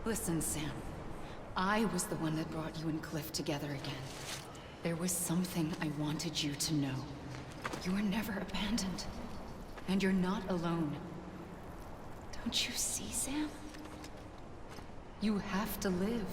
Listen, Sam. I was the one that brought you and Cliff together again. There was something I wanted you to know. You were never abandoned. And you're not alone. Don't you see, Sam? You have to live.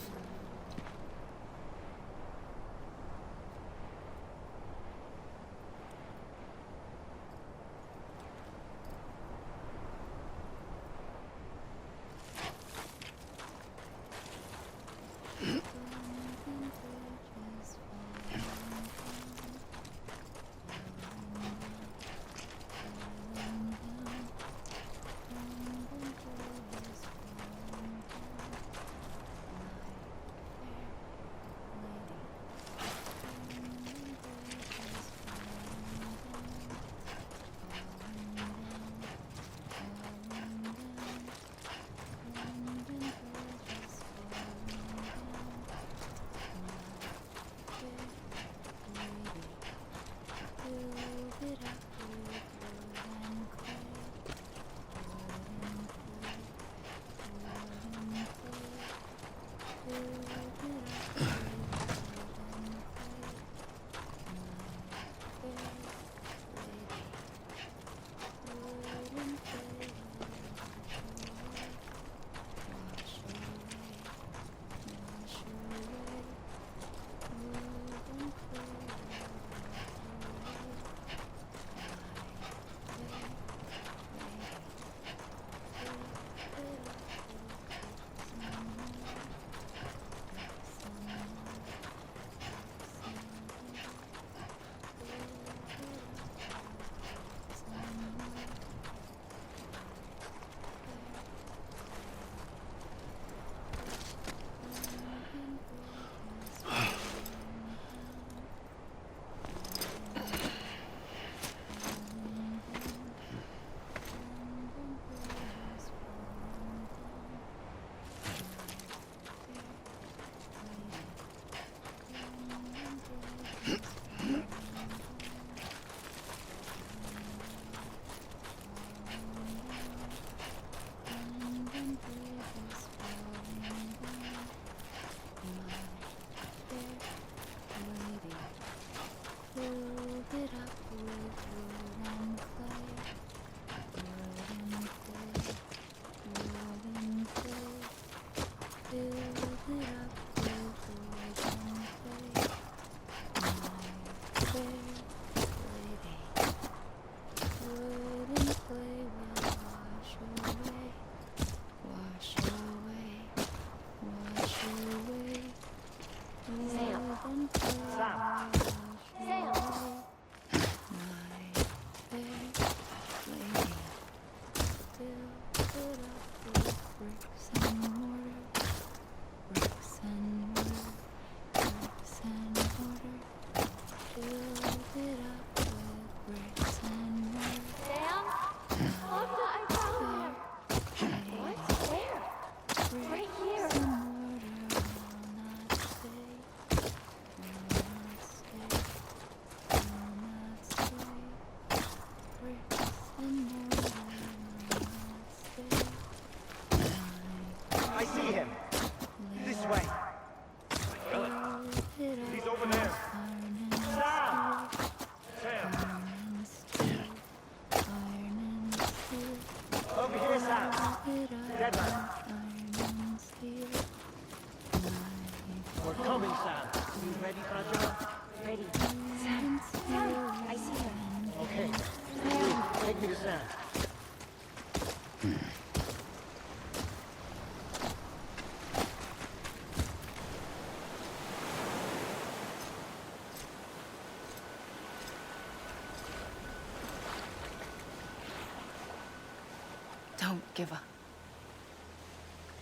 Don't give up.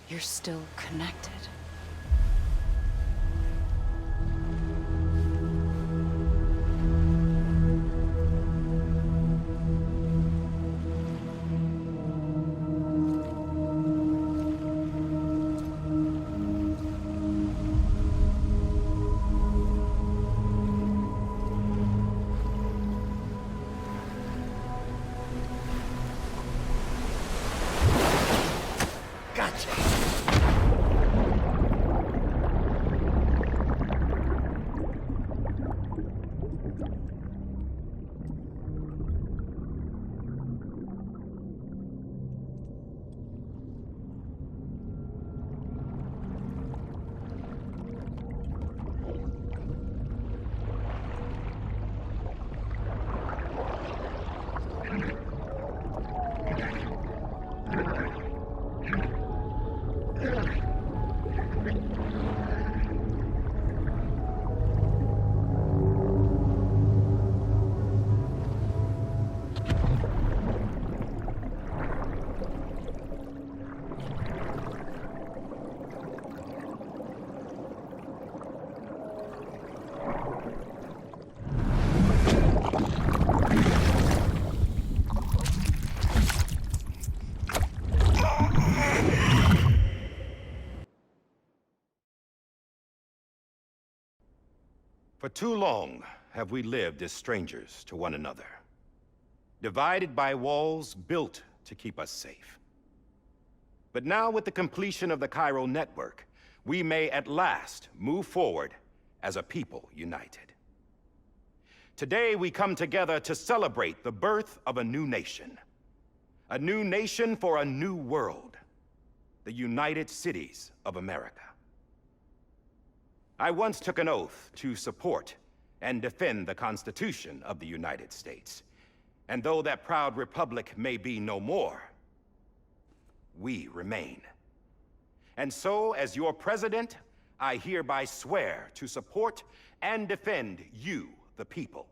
You're still connected. Gotcha. For too long have we lived as strangers to one another, divided by walls built to keep us safe. But now, with the completion of the Chiral network, we may at last move forward as a people united. Today we come together to celebrate the birth of a new nation. A new nation for a new world. The United Cities of America. I once took an oath to support and defend the Constitution of the United States. And though that proud republic may be no more, we remain. And so, as your president, I hereby swear to support and defend you, the people.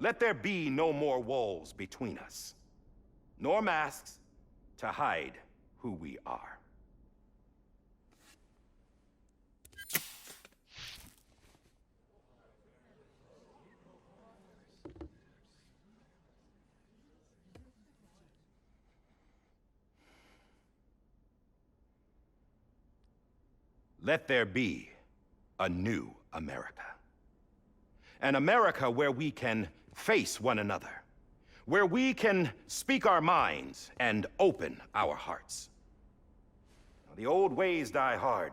Let there be no more walls between us, nor masks to hide who we are. Let there be a new America. An America where we can face one another, where we can speak our minds and open our hearts. The old ways die hard,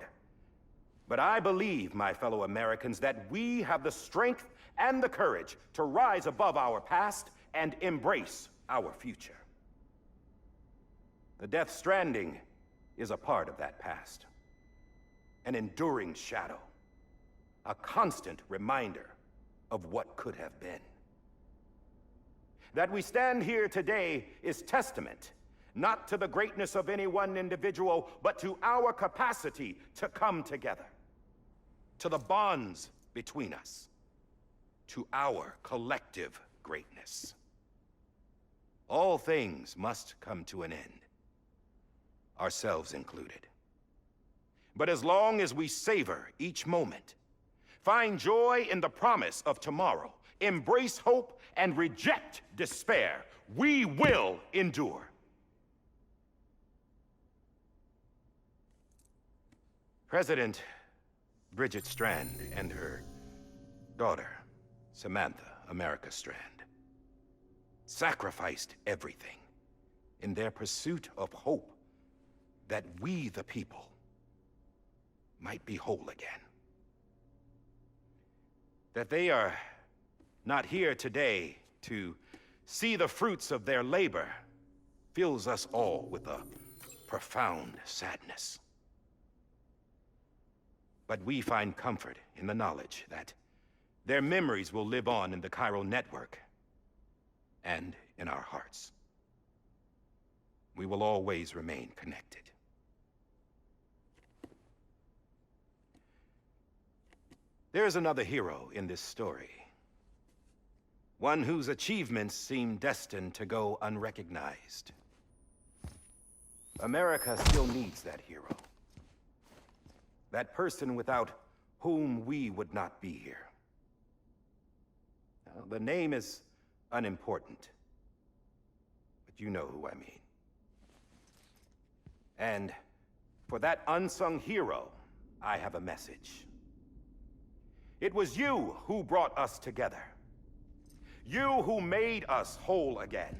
but I believe, my fellow Americans, that we have the strength and the courage to rise above our past and embrace our future. The Death Stranding is a part of that past. An enduring shadow, a constant reminder of what could have been. That we stand here today is testament, not to the greatness of any one individual, but to our capacity to come together, to the bonds between us, to our collective greatness. All things must come to an end, ourselves included. But as long as we savor each moment, find joy in the promise of tomorrow, embrace hope, and reject despair, we will endure. President Bridget Strand and her daughter, Samantha America Strand, sacrificed everything in their pursuit of hope that we, the people, might be whole again. That they are not here today to see the fruits of their labor fills us all with a profound sadness. But we find comfort in the knowledge that their memories will live on in the Chiral network and in our hearts. We will always remain connected. There is another hero in this story. One whose achievements seem destined to go unrecognized. America still needs that hero. That person without whom we would not be here. Now, the name is unimportant, but you know who I mean. And for that unsung hero, I have a message. It was you who brought us together. You who made us whole again.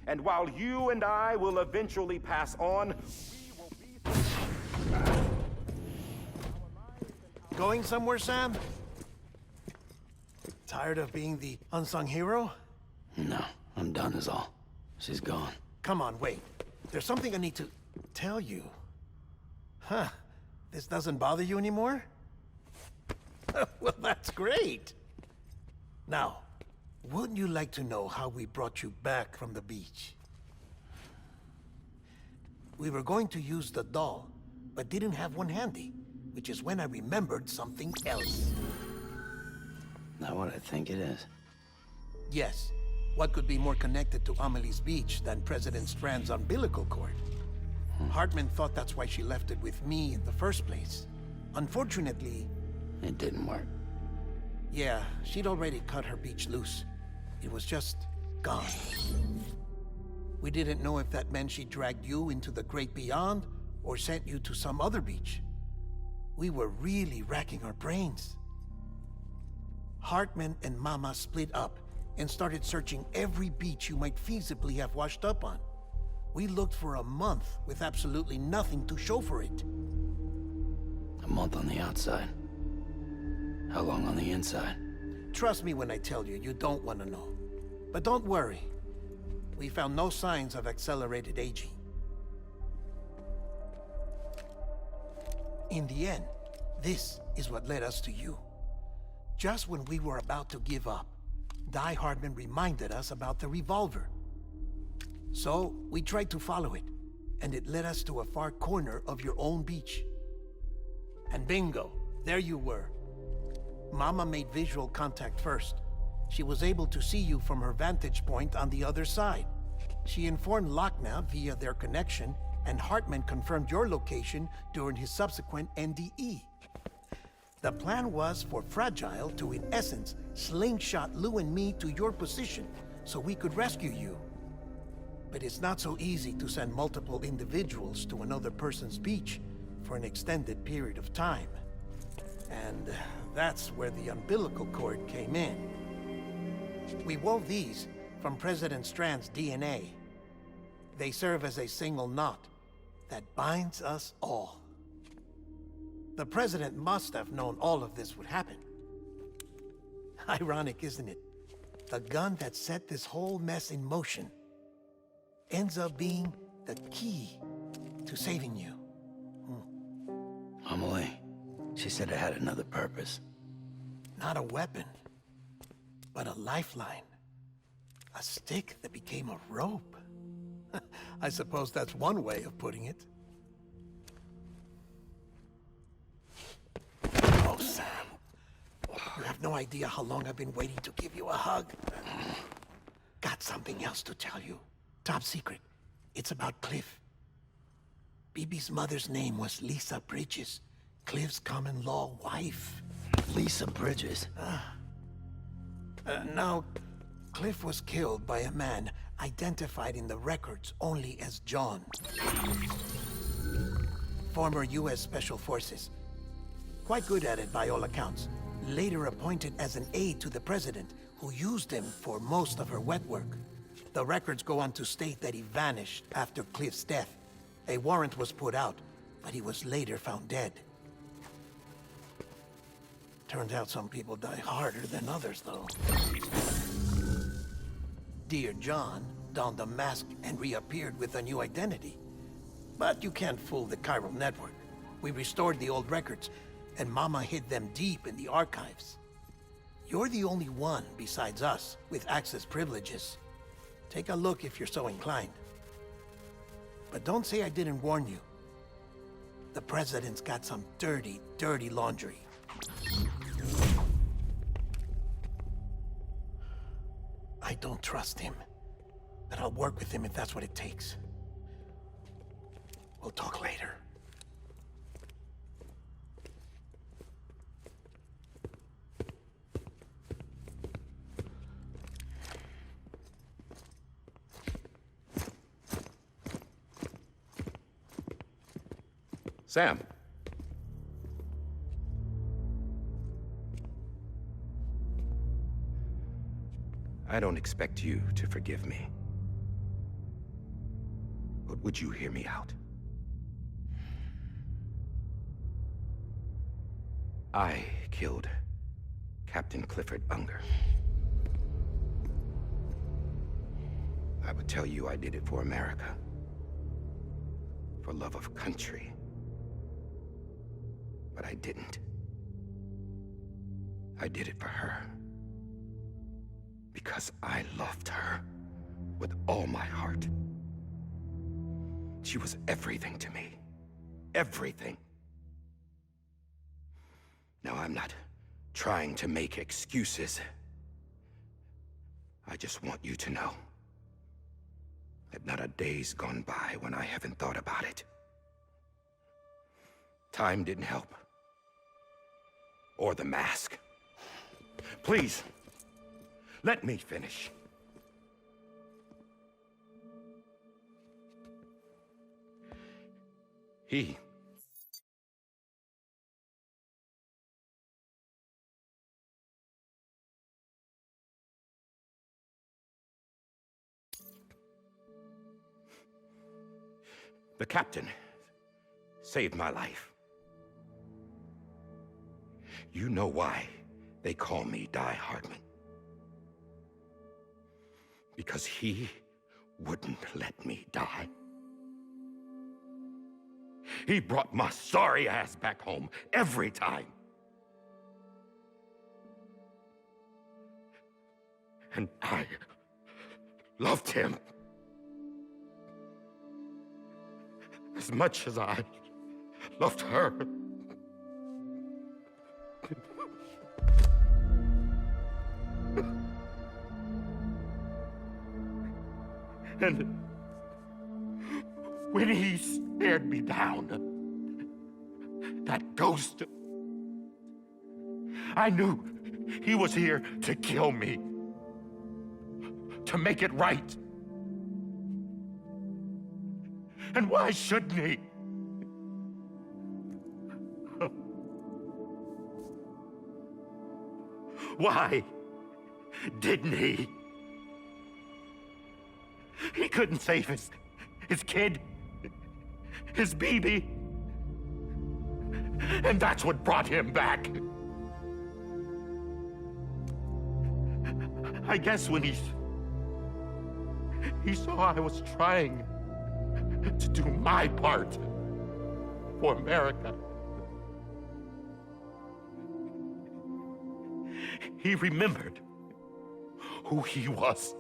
And while you and I will eventually pass on, we will be... Going somewhere, Sam? Tired of being the unsung hero? No, I'm done is all. She's gone. Come on, wait. There's something I need to tell you. Huh. This doesn't bother you anymore? Well, that's great. Now, wouldn't you like to know how we brought you back from the beach? We were going to use the doll, but didn't have one handy, which is when I remembered something else. Not what I think it is. Yes. What could be more connected to Amelie's beach than President Strand's umbilical cord? Hartman thought that's why she left it with me in the first place. Unfortunately... It didn't work. Yeah, she'd already cut her beach loose. It was just gone. We didn't know if that meant she dragged you into the great beyond, or sent you to some other beach. We were really racking our brains. Hartman and Mama split up and started searching every beach you might feasibly have washed up on. We looked for a month with absolutely nothing to show for it. A month on the outside. How long on the inside? Trust me when I tell you, you don't want to know. But don't worry. We found no signs of accelerated aging. In the end, this is what led us to you. Just when we were about to give up, Die Hardman reminded us about the revolver. So, we tried to follow it, and it led us to a far corner of your own beach. And bingo, there you were. Mama made visual contact first. She was able to see you from her vantage point on the other side. She informed Lockna via their connection, and Hartman confirmed your location during his subsequent NDE. The plan was for Fragile to, in essence, slingshot Lou and me to your position so we could rescue you. But it's not so easy to send multiple individuals to another person's beach for an extended period of time. And that's where the umbilical cord came in. We wove these from President Strand's DNA. They serve as a single knot that binds us all. The President must have known all of this would happen. Ironic, isn't it? The gun that set this whole mess in motion ends up being the key to saving you. Amelie, she said it had another purpose. Not a weapon, but a lifeline. A stick that became a rope. I suppose that's one way of putting it. Oh, Sam. You have no idea how long I've been waiting to give you a hug. Got something else to tell you. Top secret. It's about Cliff. BB's mother's name was Lisa Bridges, Cliff's common-law wife. Lisa Bridges? Now, Cliff was killed by a man identified in the records only as John. Former U.S. Special Forces. Quite good at it by all accounts. Later appointed as an aide to the president, who used him for most of her wet work. The records go on to state that he vanished after Cliff's death. A warrant was put out, but he was later found dead. Turns out some people die harder than others, though. Dear John donned a mask and reappeared with a new identity. But you can't fool the chiral network. We restored the old records, and Mama hid them deep in the archives. You're the only one, besides us, with access privileges. Take a look if you're so inclined. But don't say I didn't warn you. The President's got some dirty, dirty laundry. I don't trust him, but I'll work with him if that's what it takes. We'll talk later. Sam. I don't expect you to forgive me. But would you hear me out? I killed Captain Clifford Unger. I would tell you I did it for America. For love of country. But I didn't. I did it for her. Because I loved her with all my heart. She was everything to me. Everything. Now, I'm not trying to make excuses. I just want you to know that not a day's gone by when I haven't thought about it. Time didn't help. Or the mask. Please, let me finish. The captain saved my life. You know why they call me Die Hardman? Because he wouldn't let me die. He brought my sorry ass back home every time. And I loved him as much as I loved her. And when he stared me down, that ghost, I knew he was here to kill me, to make it right. And why shouldn't he? Why didn't he? He couldn't save his kid, his baby. And that's what brought him back. I guess when he saw I was trying to do my part for America, he remembered who he was.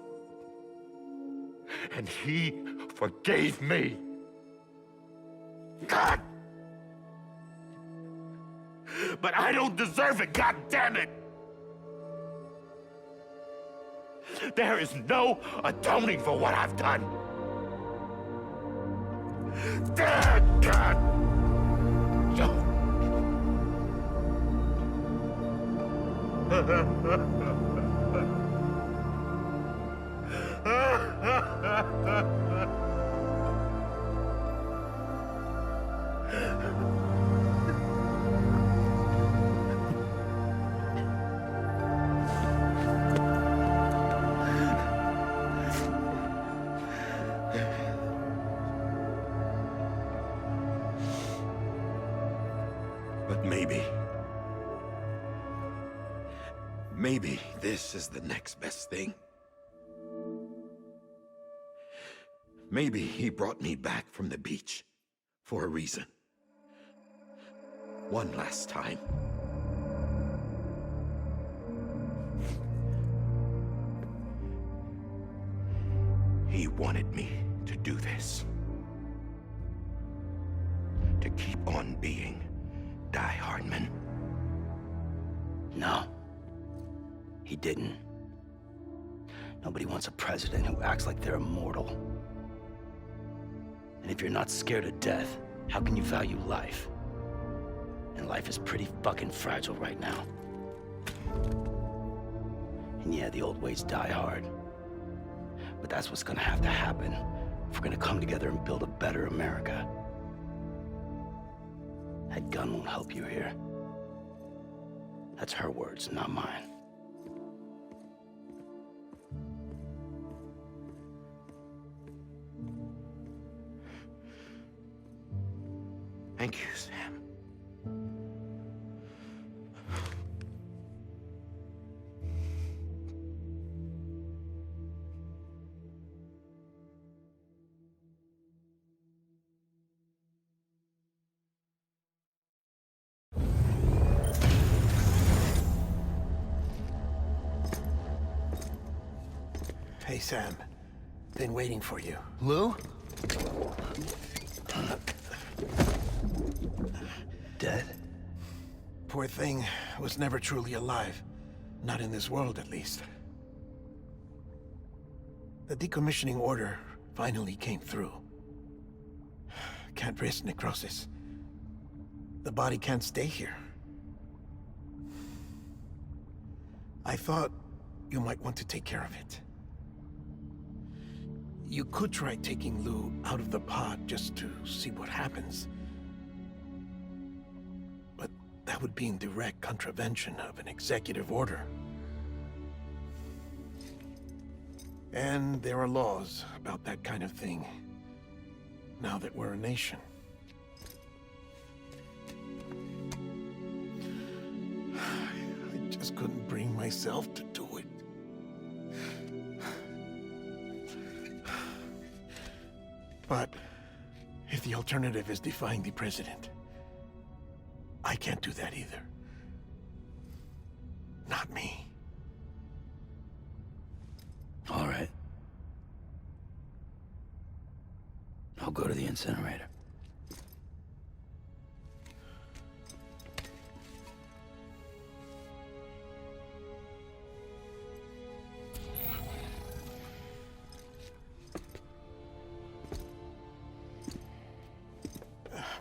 And he forgave me. God! But I don't deserve it, God damn it! There is no atoning for what I've done. God! But maybe this is the next best thing. Maybe he brought me back from the beach for a reason. One last time. He wanted me to do this. To keep on being Die Hardman. No. He didn't. Nobody wants a president who acts like they're immortal. And if you're not scared of death, how can you value life? And life is pretty fucking fragile right now. And yeah, the old ways die hard. But that's what's gonna have to happen if we're gonna come together and build a better America. That gun won't help you here. That's her words, not mine. Thank you, Sam. Hey, Sam. Been waiting for you. Lou? dead? Poor thing was never truly alive. Not in this world, at least. The decommissioning order finally came through. Can't risk necrosis. The body can't stay here. I thought you might want to take care of it. You could try taking Lou out of the pod just to see what happens. But that would be in direct contravention of an executive order. And there are laws about that kind of thing, now that we're a nation. I just couldn't bring myself to do it. But if the alternative is defying the president, I can't do that either. Not me. All right. I'll go to the incinerator.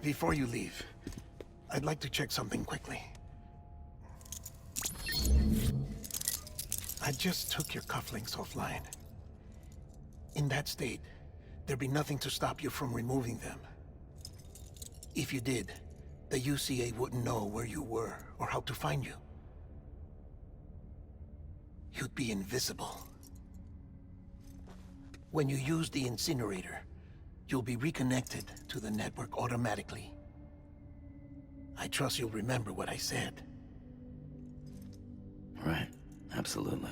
Before you leave, I'd like to check something quickly. I just took your cufflinks offline. In that state, there'd be nothing to stop you from removing them. If you did, the UCA wouldn't know where you were or how to find you. You'd be invisible. When you use the incinerator, you'll be reconnected to the network automatically. I trust you'll remember what I said. Right. Absolutely.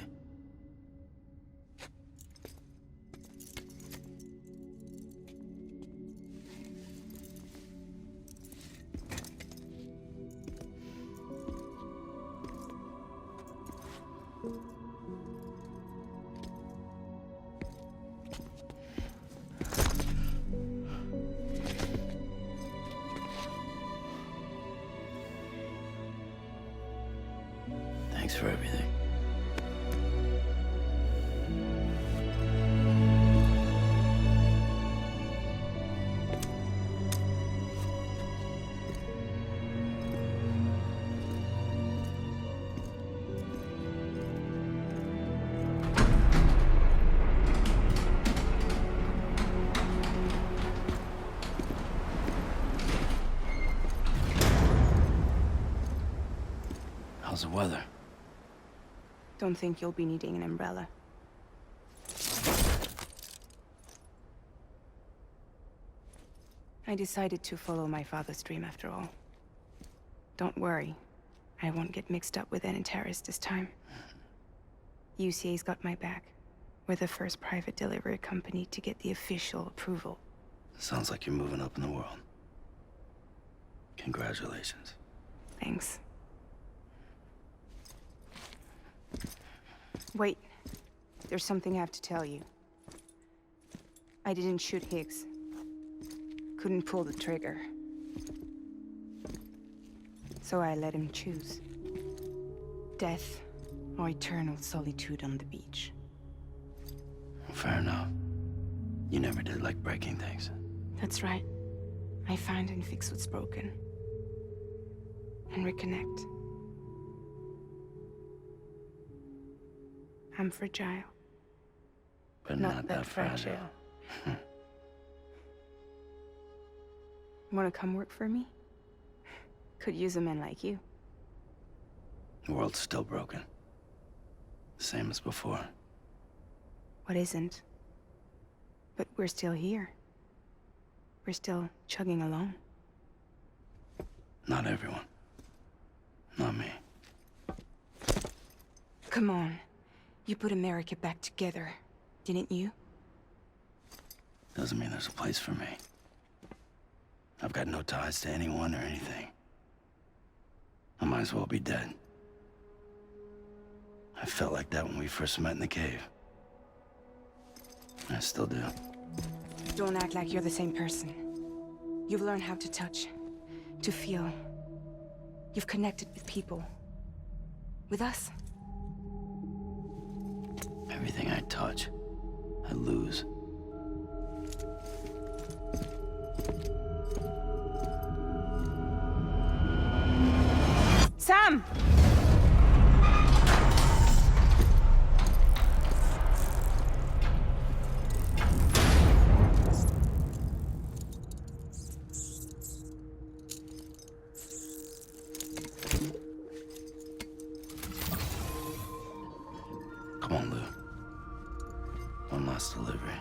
Thanks for everything. How's the weather? Don't think you'll be needing an umbrella. I decided to follow my father's dream after all. Don't worry. I won't get mixed up with any terrorists this time. UCA's got my back. We're the first private delivery company to get the official approval. Sounds like you're moving up in the world. Congratulations. Thanks. Wait. There's something I have to tell you. I didn't shoot Higgs. Couldn't pull the trigger. So I let him choose. Death or eternal solitude on the beach. Fair enough. You never did like breaking things. That's right. I find and fix what's broken. And reconnect. I'm fragile. But not that fragile. Wanna come work for me? Could use a man like you. The world's still broken. Same as before. What isn't? But we're still here. We're still chugging along. Not everyone. Not me. Come on. You put America back together, didn't you? Doesn't mean there's a place for me. I've got no ties to anyone or anything. I might as well be dead. I felt like that when we first met in the cave. I still do. Don't act like you're the same person. You've learned how to touch, to feel, You've connected with people. With us. Everything I touch, I lose. Sam! Come on, Lou. One last delivery.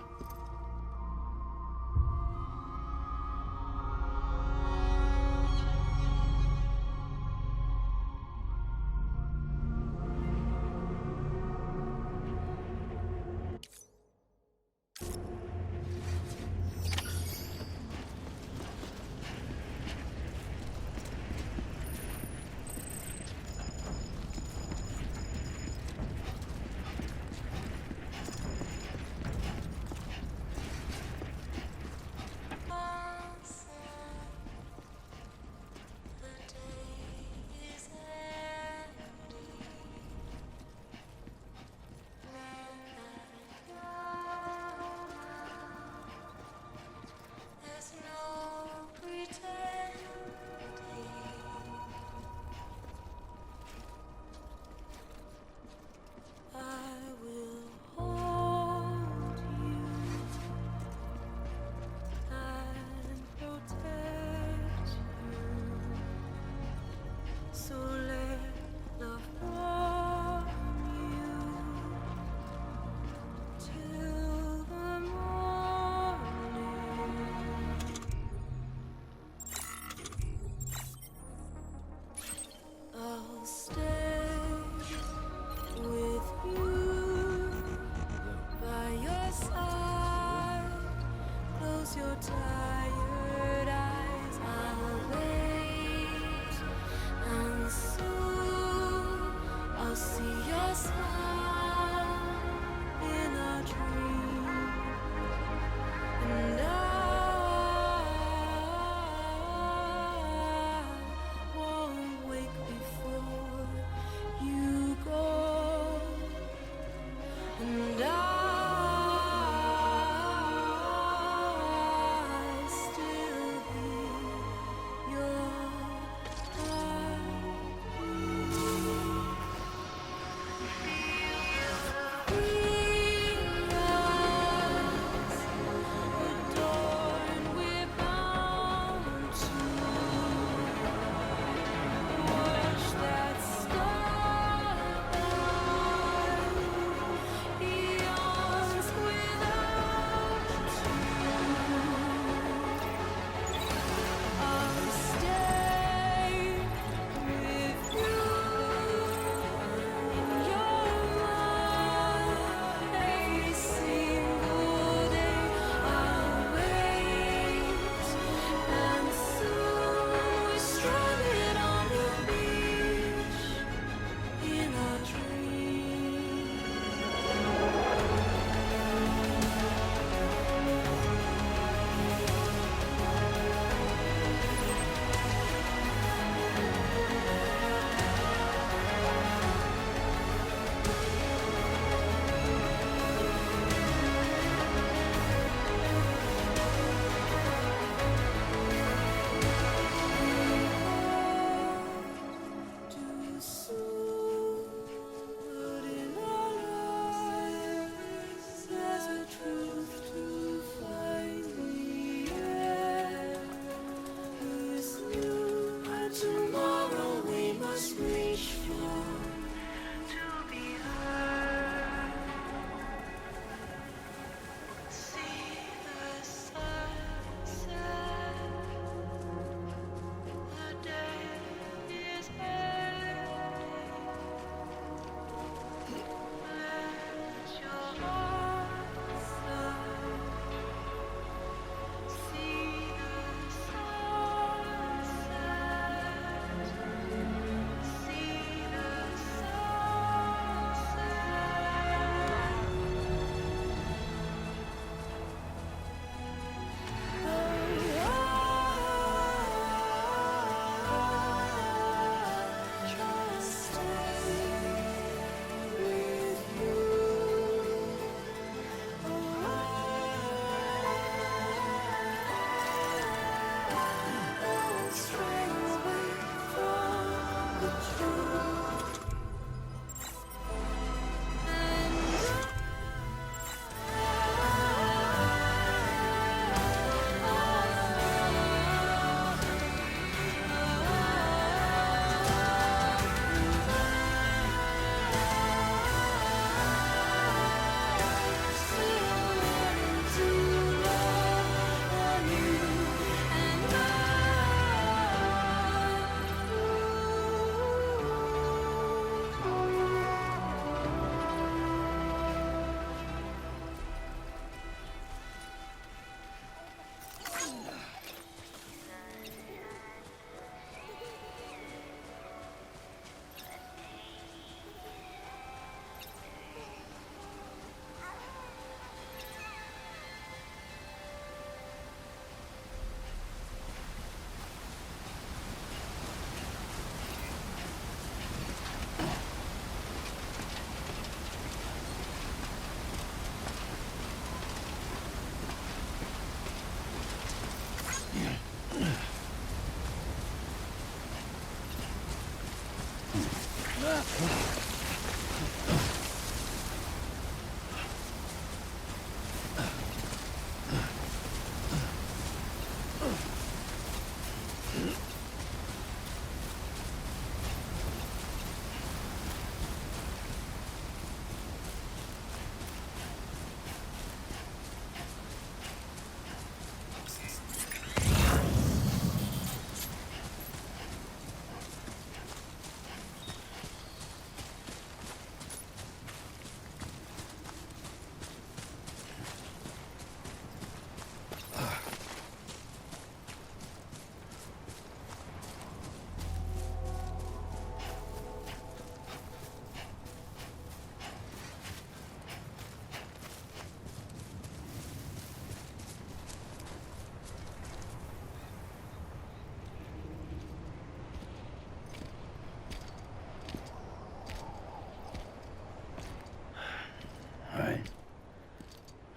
All right.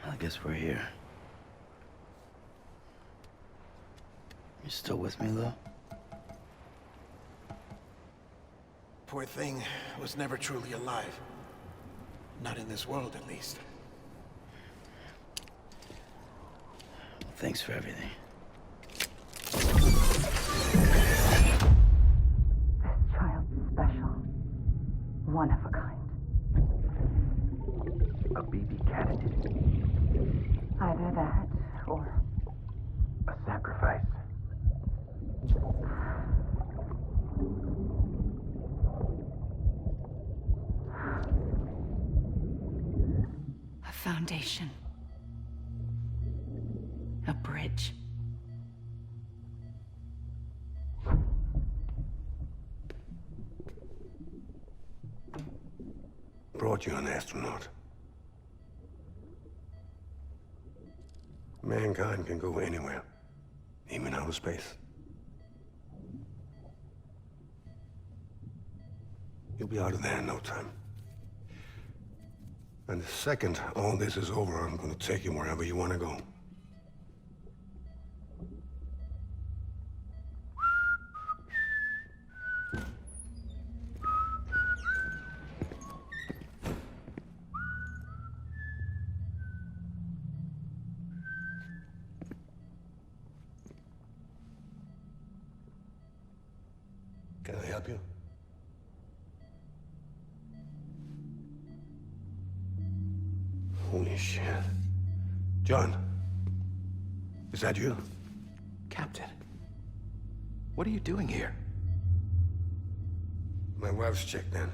I guess we're here. You still with me, Lou? Poor thing was never truly alive. Not in this world, at least. Thanks for everything. This child's special. One of a kind. A BB candidate. Either that, or A sacrifice. a foundation. A bridge. Brought you an astronaut. Mankind can go anywhere, even outer space. You'll be out of there in no time. And the second all this is over, I'm gonna take you wherever you want to go. Can I help you? Holy shit. John, is that you? Captain, what are you doing here? My wife's checked in.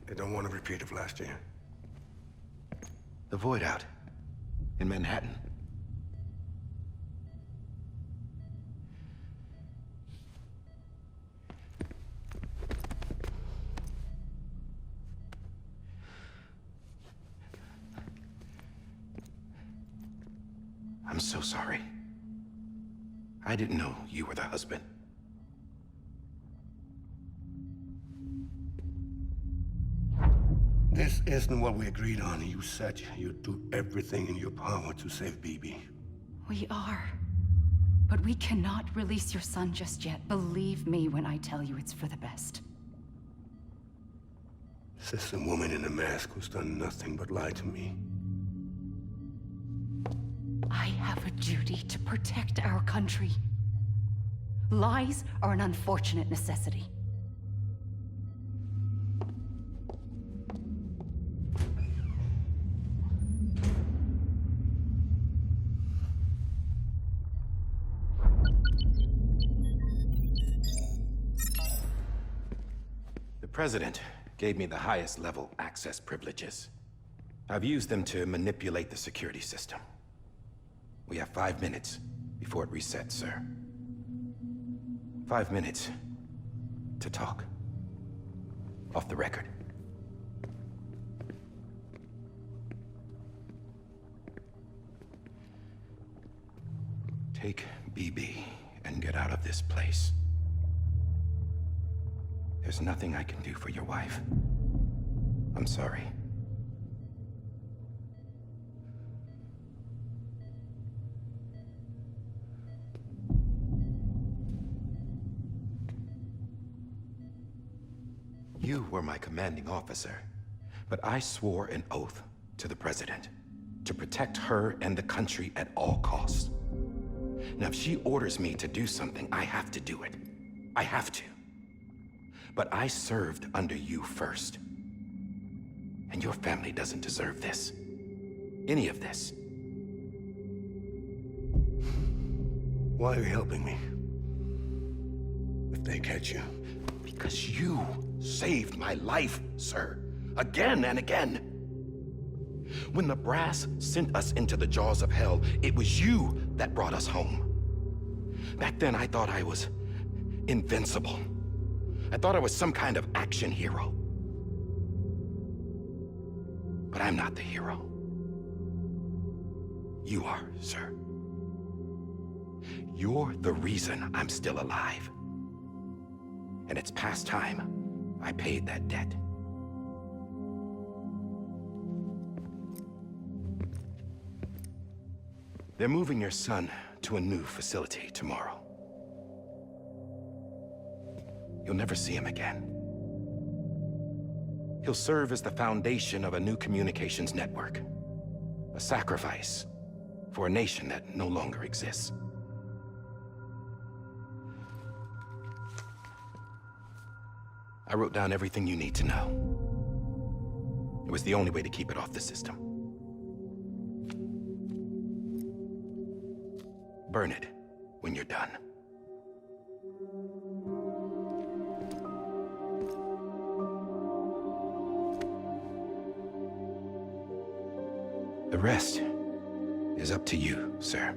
They don't want a repeat of last year. The Void Out in Manhattan. I'm so sorry. I didn't know you were the husband. This isn't what we agreed on. You said you'd do everything in your power to save BB. We are. But we cannot release your son just yet. Believe me when I tell you it's for the best. This is a woman in a mask who's done nothing but lie to me. I have a duty to protect our country. Lies are an unfortunate necessity. The President gave me the highest level access privileges. I've used them to manipulate the security system. We have 5 minutes before it resets, sir. 5 minutes to talk. Off the record. Take BB and get out of this place. There's nothing I can do for your wife. I'm sorry. You were my commanding officer, but I swore an oath to the President to protect her and the country at all costs. Now, if she orders me to do something, I have to do it. I have to. But I served under you first. And your family doesn't deserve this. Any of this. Why are you helping me? If they catch you. Because you saved my life, sir. Again and again. When the brass sent us into the jaws of hell, it was you that brought us home. Back then, I thought I was invincible. I thought I was some kind of action hero. But I'm not the hero. You are, sir. You're the reason I'm still alive. And it's past time I paid that debt. They're moving your son to a new facility tomorrow. You'll never see him again. He'll serve as the foundation of a new communications network. A sacrifice for a nation that no longer exists. I wrote down everything you need to know. It was the only way to keep it off the system. Burn it when you're done. The rest is up to you, sir.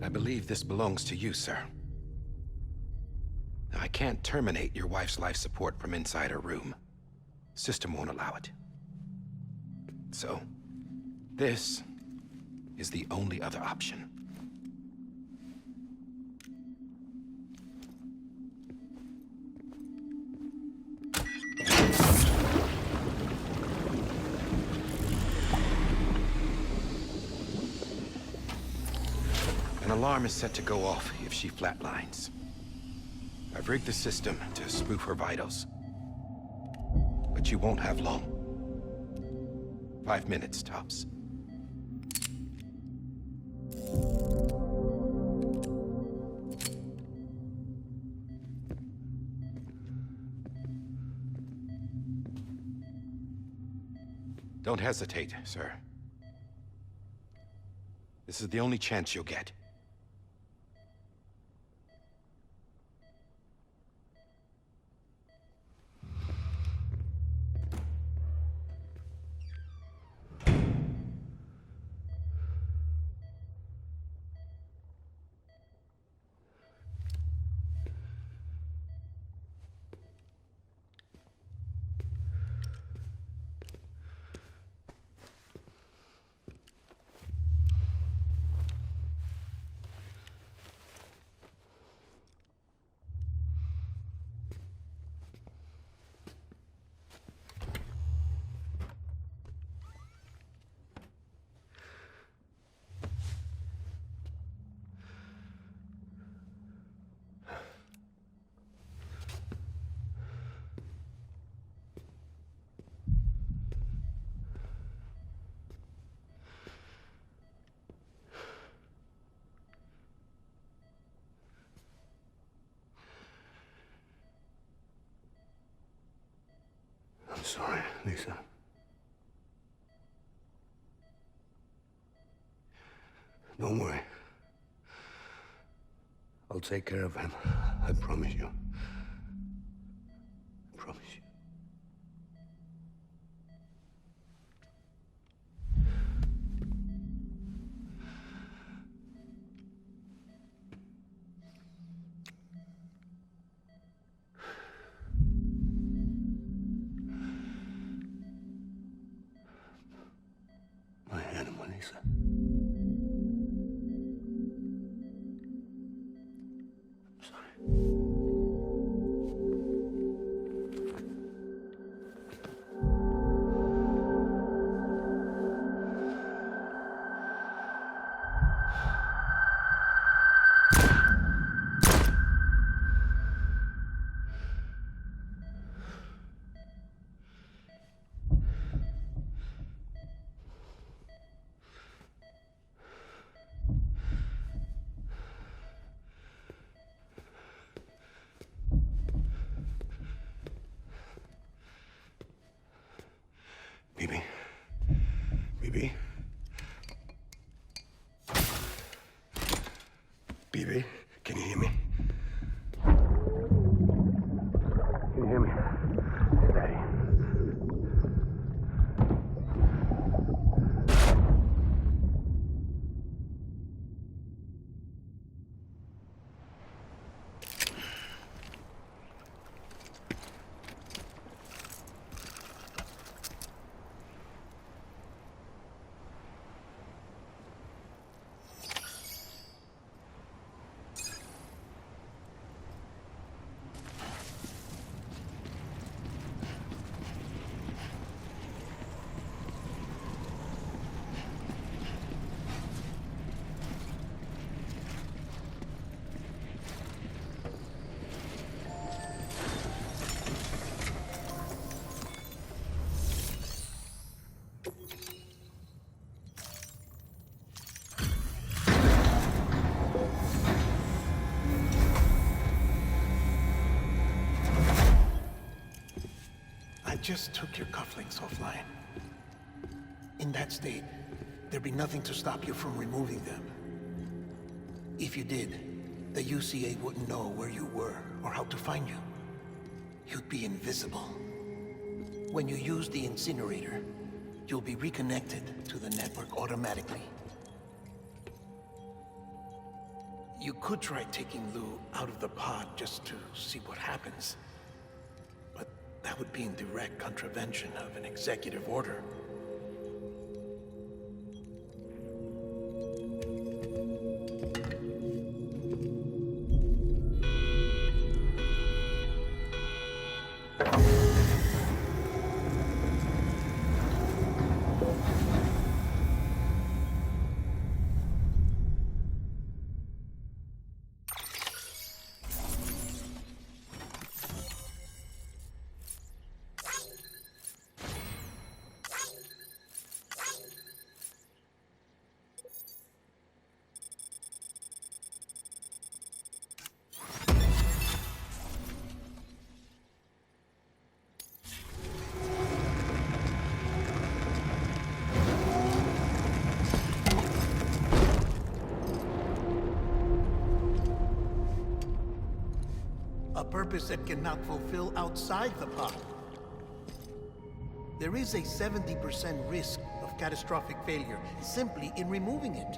I believe this belongs to you, sir. Now, I can't terminate your wife's life support from inside her room. System won't allow it. So, this is the only other option. An alarm is set to go off if she flatlines. I've rigged the system to spoof her vitals. But you won't have long. 5 minutes, tops. Don't hesitate, sir. This is the only chance you'll get. I'm sorry, Lisa. Don't worry. I'll take care of him. I promise you. I promise you. Baby, can you hear me? Can you hear me? Daddy. I just took your cufflinks offline. In that state, there'd be nothing to stop you from removing them. If you did, the UCA wouldn't know where you were or how to find you. You'd be invisible. When you use the incinerator, you'll be reconnected to the network automatically. You could try taking Lou out of the pod just to see what happens. But that would be in direct contravention of an executive order. A purpose that cannot fulfill outside the pod. There is a 70% risk of catastrophic failure simply in removing it.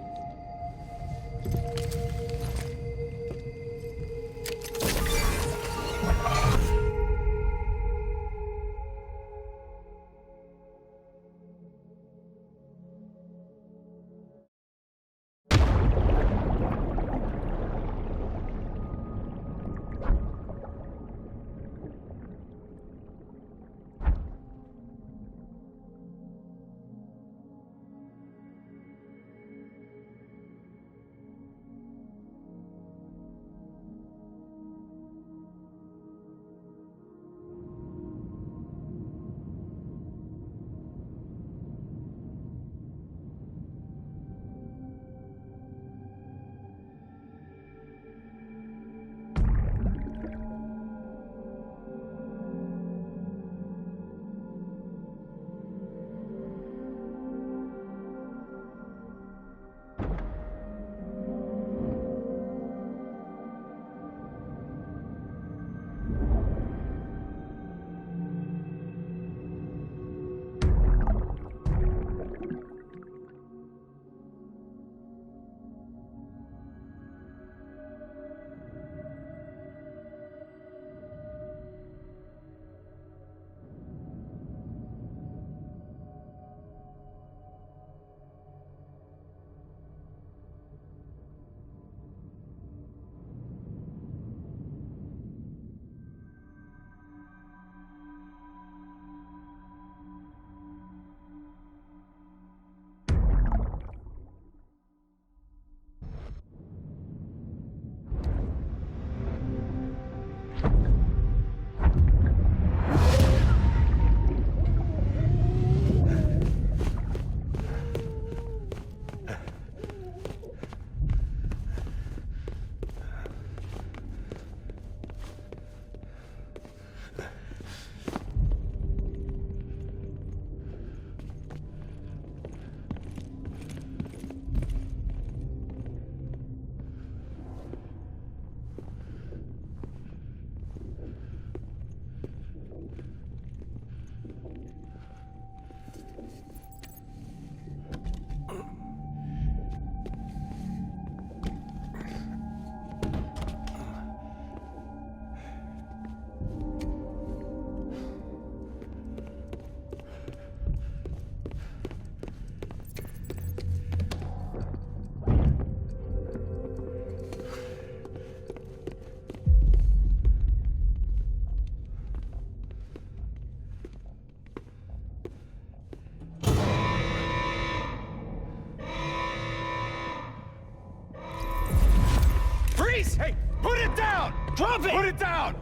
Freeze! Hey, put it down! Drop it! Put it down!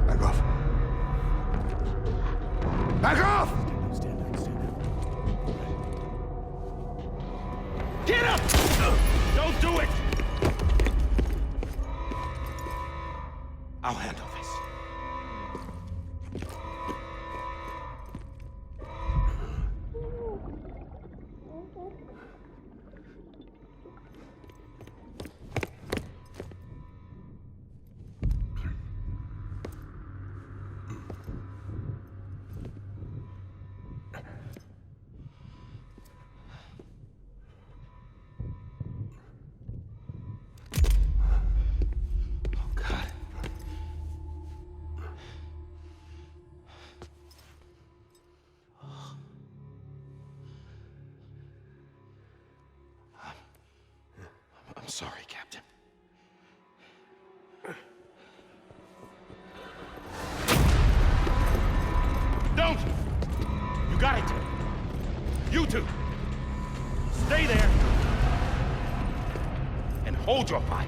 Back off. Back off! Stand up, stand up. Get up! Don't do it! I'll handle this. Oh, God. I'm sorry, Captain. Don't! You got it! You two! Stay there! And hold your fire!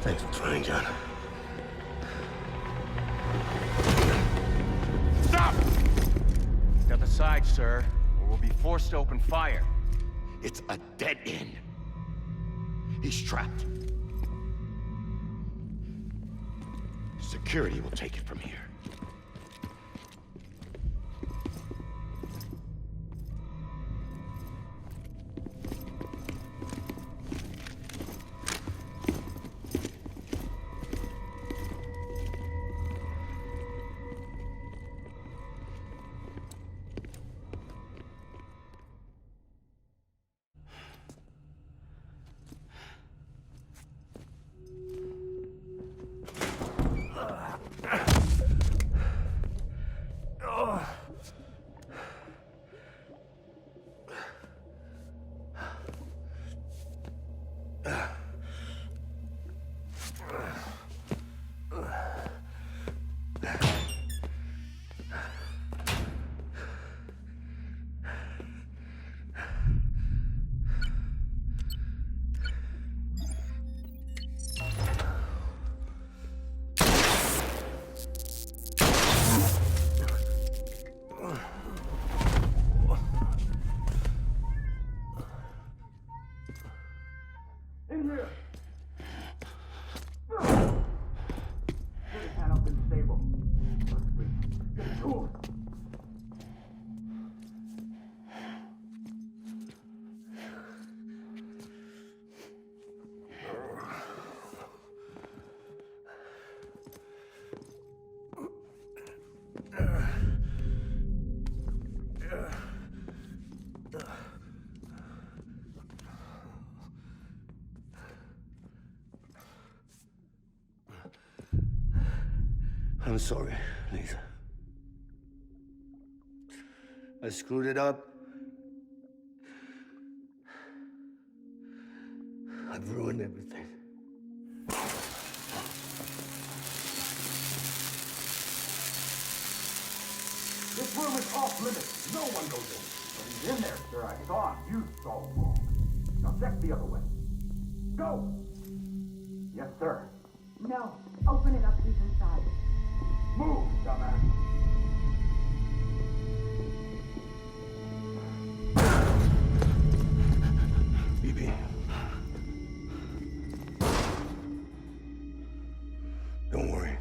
Thanks for trying, John. Stop! Step aside, sir, or we'll be forced to open fire. It's a dead end. He's trapped. Security will take it from here. I'm sorry, Lisa. I screwed it up. I've ruined everything. This room is off limits. No one goes in. But he's in there, sir. I saw him. You saw him wrong. Now check the other way. Go! Yes, sir. No. Open it up. He's inside. Move, dumbass. BB. Don't worry.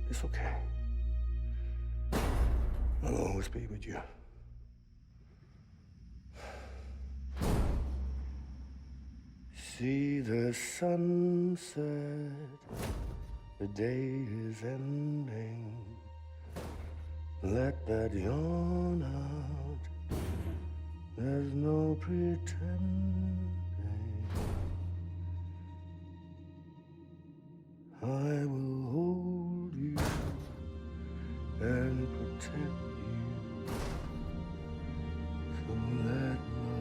It's okay. I'll always be with you. See the sunset, the day is ending. Let that yawn out, there's no pretending. I will hold you and protect you. So let my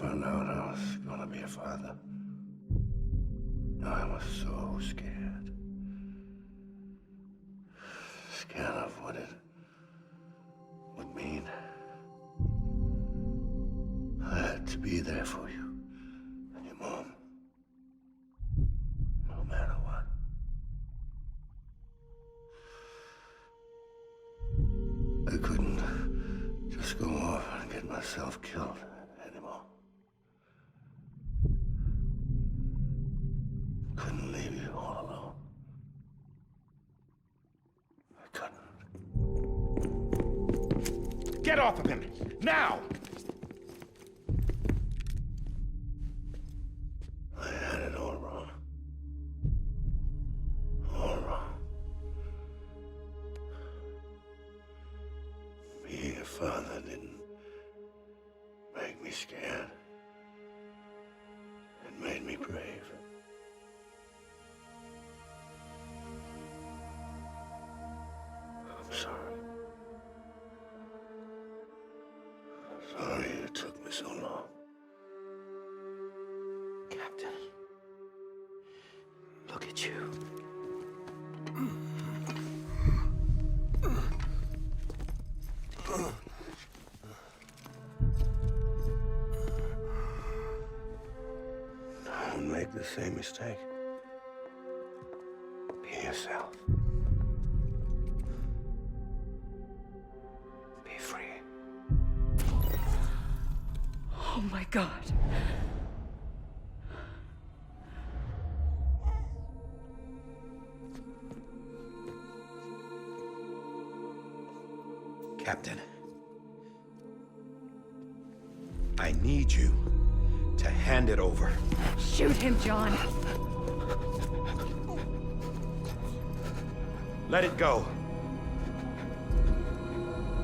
found out I was gonna be a father, I was so scared. Scared of what it would mean. I had to be there for you and your mom, no matter what. I couldn't just go off and get myself killed anymore. Couldn't leave you all alone. I couldn't. Get off of him! Now! I had it all wrong. All wrong. Being a father didn't make me scared. It made me brave. I'm sorry. Sorry it took me so long. Captain, look at you. Don't make the same mistake. Be yourself. Be free. Oh my God. Captain, I need you to hand it over. Shoot him, John. Let it go.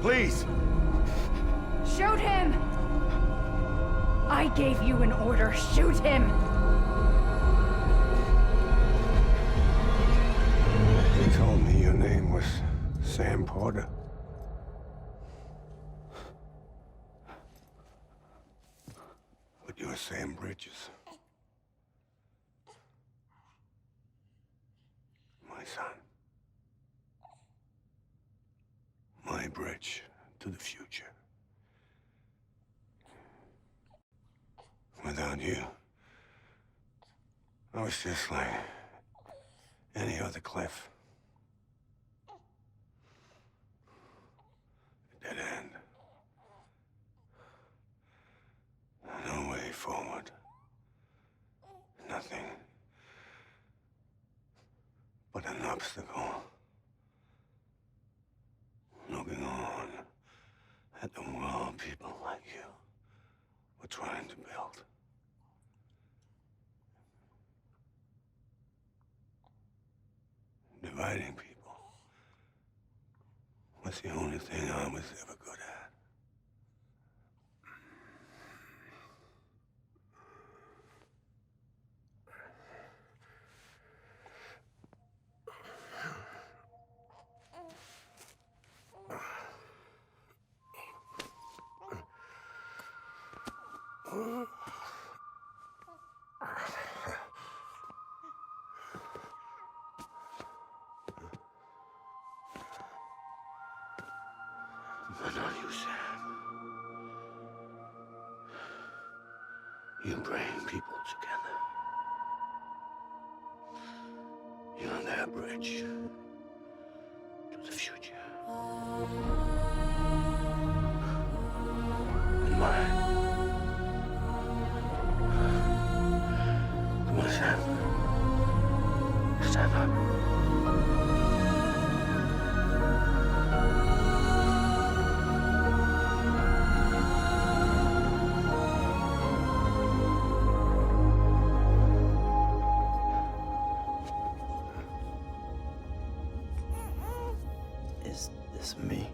Please. Shoot him! I gave you an order. Shoot him! You told me your name was Sam Porter. But you're Sam Bridges. My son. My bridge to the future. Without you, I was just like any other Cliff. A dead end. No way forward. Nothing but an obstacle. Looking on at the world people like you were trying to build. Dividing people was the only thing I was ever good at. But not you, Sam. You bring people together. You're their bridge to the future. And mine. Come on, Sam. Stand up. Is this me?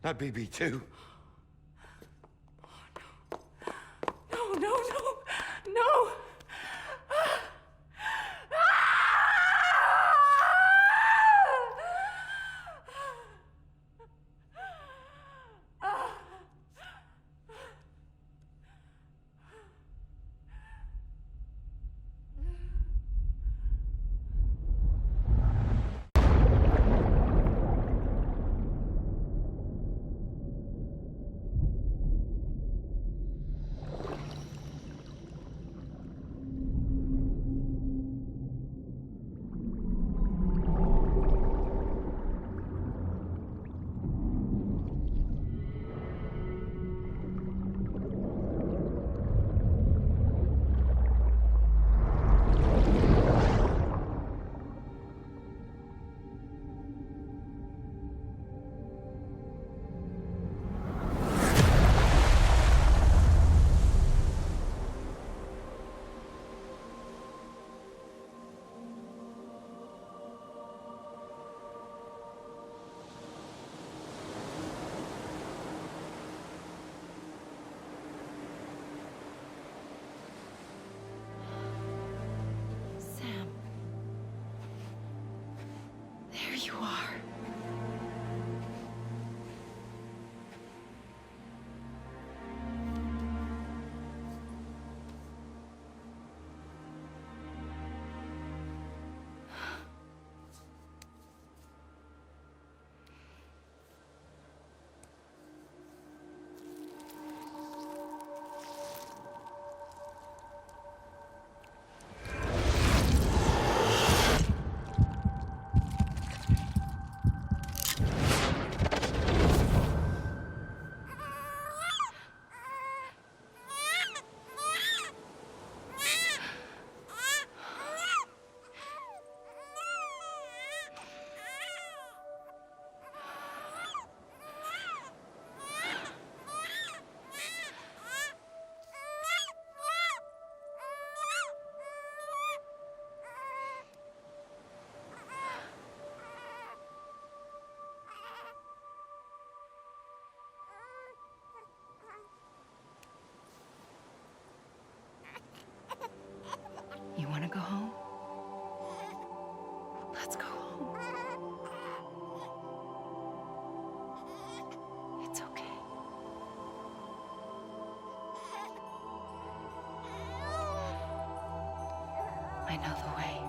Not BB2. No, no, no, no! Sam. There you are. You want to go home? Let's go home. It's okay. I know the way.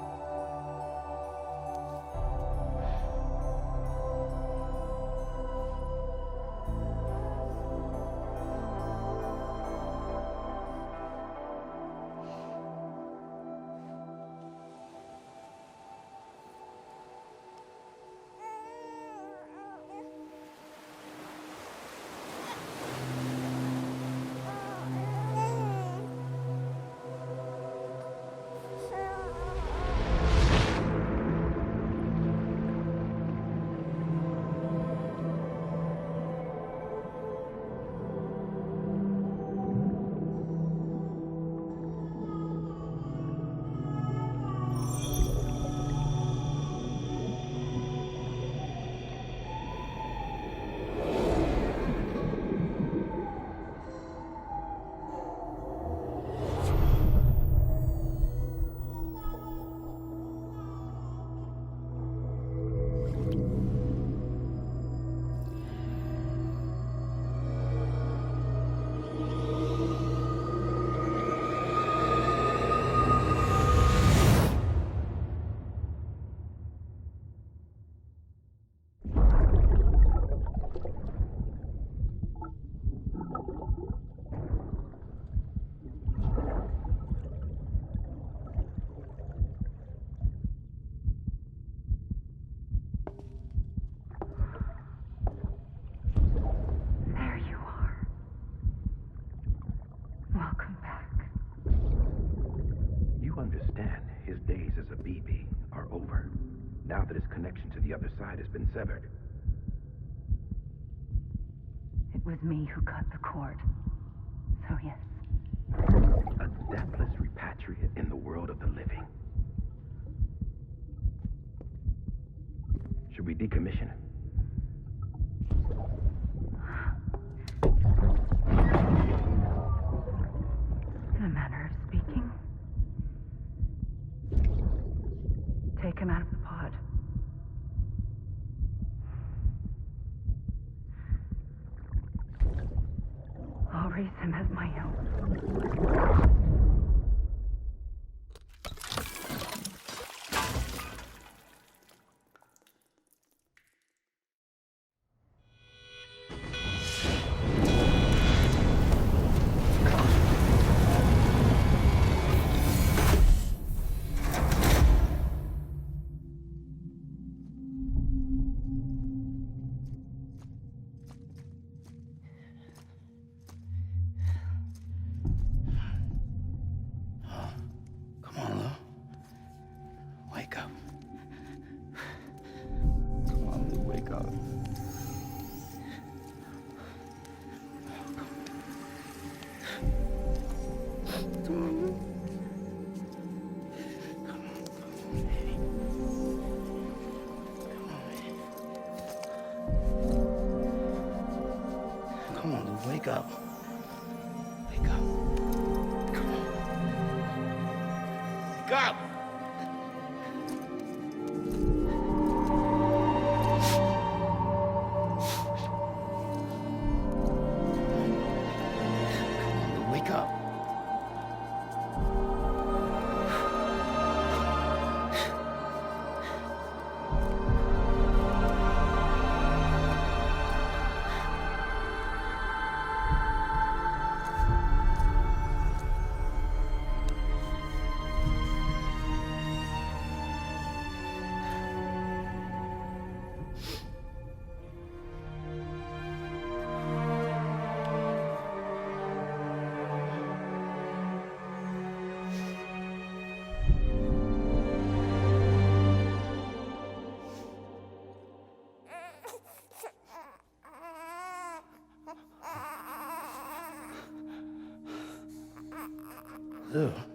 There you are. Welcome back. You understand his days as a BB are over, now that his connection to the other side has been severed. It was me who cut the cord. So yes. A deathless repatriate in the world of the living. Should we decommission it? him out of the pod. I'll raise him as my own. Come on, Lou. Wake up. Come on, Lou, wake up. Come on, Lou. Come on, baby. Come on, Lou, wake up. Wake up. Come on. Wake up! Wake up. Lou.